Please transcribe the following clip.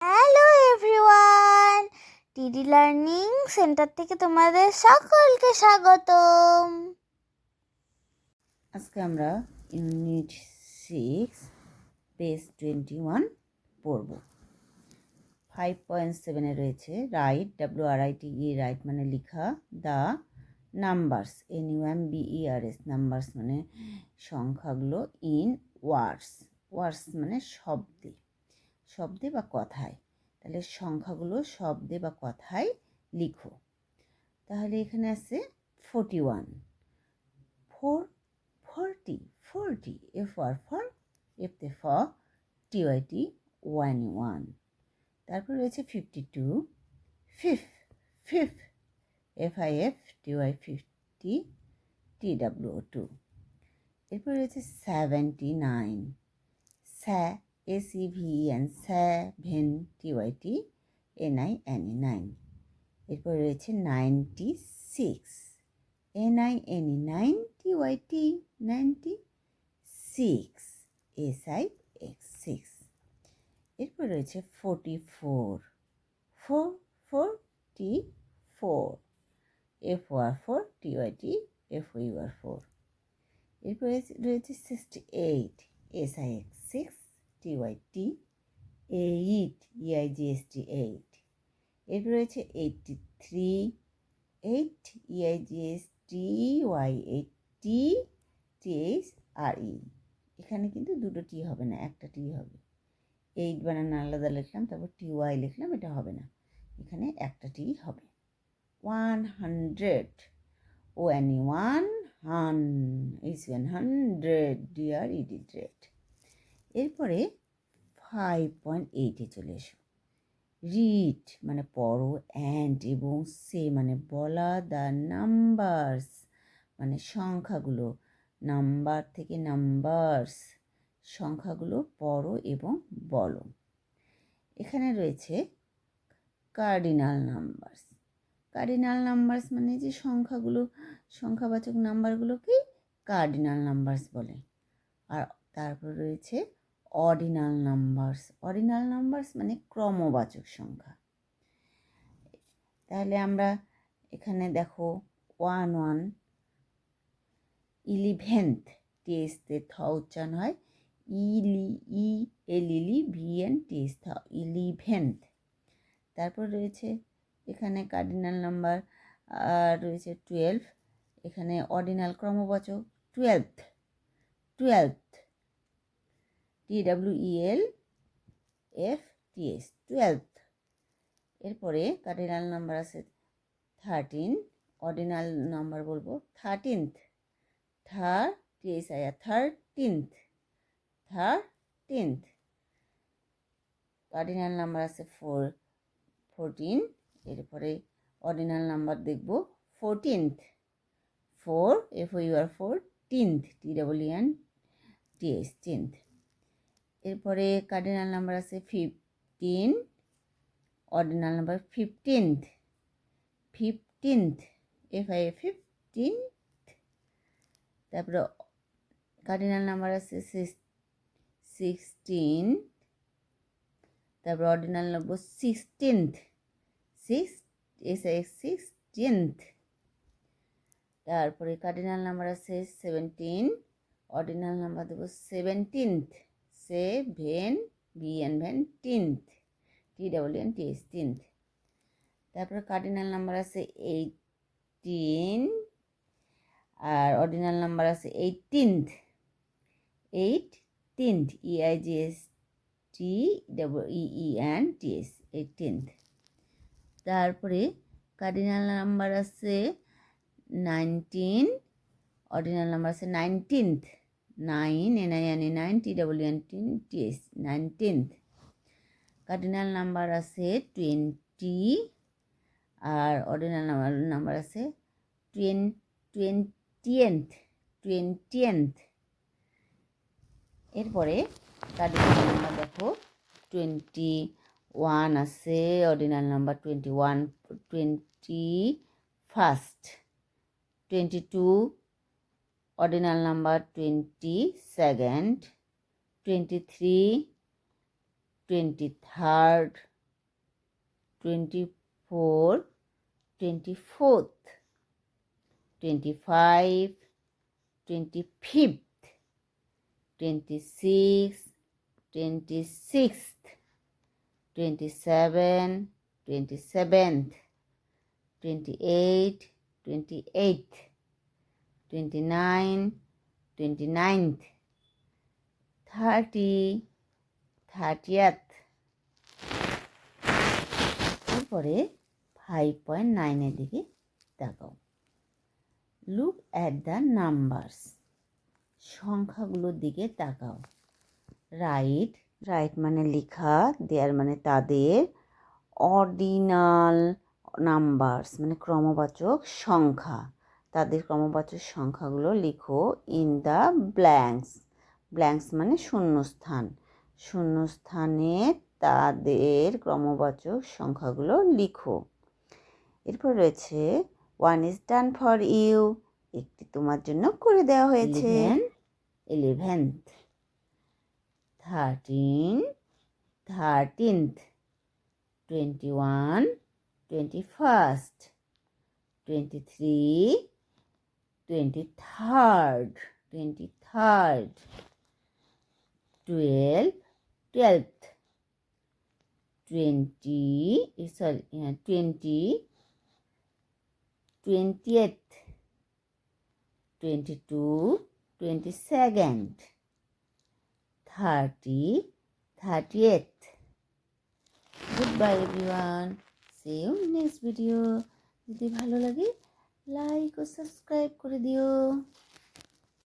Hello everyone, টিডি learning centre থেকে তোমাদের সকলকে স্বাগতম। আজকে আমরা ইউনিট 6 পেজ 21 পড়ব। 5.7 রয়েছে রাইট, WRITE, রাইট মানে লেখা, দ্য নাম্বারস, NUMBERS, নাম্বারস মানে সংখ্যাগুলো, ইন ওয়ার্ডস, ওয়ার্ডস মানে শব্দে, শব্দে বা কথায়। তাহলে সংখ্যাগুলো শব্দে বা কথায় লিখো। তাহলে এখানে আছে 41, 40, for TYT 1. তারপর রয়েছে 52, fifth, FIF TY 50 TW2। এরপর রয়েছে 79, SEVEN 7 TYT NINE 9। এরপর রয়েছে 96, NINE 9 TYT 96 SIX 6। এরপর রয়েছে 44, 44 FOR TYT FOUR 4। এরপর রয়েছে 68, SIX 6 TYT 8 EIGST 8। এরপর রয়েছে 83, 8 EIGST Y8T THRE। এখানে কিন্তু দুটো টি হবে না, একটা টি হবে। 8 বানানো আলাদা লিখলাম, তারপর TY লিখলাম, এটা হবে না, এখানে একটা টি হবে। 100, ONE 100 DRED। এরপরে 5.8 চলে এসো। রিড মানে পড়ো, অ্যান্ড এবং সে মানে বলা, দ্য নাম্বারস মানে সংখ্যাগুলো, নাম্বার থেকে নাম্বারস সংখ্যাগুলো পড়ো এবং বলো। এখানে রয়েছে কার্ডিনাল নাম্বারস। কার্ডিনাল নাম্বারস মানে যে সংখ্যাগুলো, সংখ্যাবাচক নাম্বারগুলোকেই কার্ডিনাল নাম্বারস বলে। আর তারপর রয়েছে অর্ডিনাল নাম্বারস। অর্ডিনাল নাম্বারস মানে ক্রমবাচক সংখ্যা। তাহলে আমরা এখানে দেখো 11, 11th, টেস্টে থ উচ্চারণ হয়, ELEVENTH 11th। তারপর রয়েছে এখানে কার্ডিনাল নাম্বার রয়েছে 12, এখানে অর্ডিনাল ক্রমবাচক 12th TWELFTH 12th। এরপরে কার্ডিনাল নাম্বার আছে 13, অর্ডিনাল নাম্বার বলবো 13th, THIR 13th। Cardinal number আছে 14, এরপরে অর্ডিনাল নাম্বার দেখব 14th, 4 FOUR 14th TENTH। এরপরে কার্ডিনাল নাম্বার আছে 15, ordinal number 15th FIF 15th। তারপরে কার্ডিনাল নাম্বার আছে 16, তারপর ordinal number 16th SIX 16th। তারপরে কার্ডিনাল নাম্বার আছে 17, অর্ডিনাল নাম্বার দেবো 17th, 7 TENTH তারপরে কার্ডিনাল নাম্বার আছে 18, আর অর্ডিনাল নাম্বার আছে 18th EIGST EENTH 18th। তারপরে কার্ডিনাল নাম্বার আছে 19, অর্ডিনাল নাম্বার আছে 19th 9 NINE 9 19th। Cardinal number আছে 20, আর অর্ডিনাল নাম্বার আছে 20th। এরপরে কার্ডিনাল নাম্বার দেখো 21 আছে, ordinal number 21st, 22 ordinal number 22nd, 23 23rd, 24, 24th, 25, 25th, 26, 26th, 27, 27th, 28, 28th, 29, 29th, 30, 30th. এরপরে 5.9 দিকে তাকাও। লুক অ্যাট দ্য নাম্বারস, সংখ্যাগুলোর দিকে তাকাও। রাইট, রাইট মানে লেখা, দেয়ার মানে তাদের, অর্ডিনাল নাম্বারস মানে ক্রমবাচক সংখ্যা, তাদের ক্রমবাচক সংখ্যাগুলো লিখো ইন দ্য ব্ল্যাঙ্কস, ব্ল্যাঙ্কস মানে শূন্যস্থান, শূন্যস্থানে তাদের ক্রমবাচক সংখ্যাগুলো লিখো। এরপর রয়েছে 1 is done for you, একটি তোমার জন্য করে দেওয়া হয়েছে। 11th, 13, 13th, 21, 21st, 23, 23rd, 23rd, 12, 12th, 20, 20th, 22, 22nd, 30, 30th. Goodbye everyone. See you in next video. যদি ভালো লাগে লাইক ও সাবস্ক্রাইব করে দিও।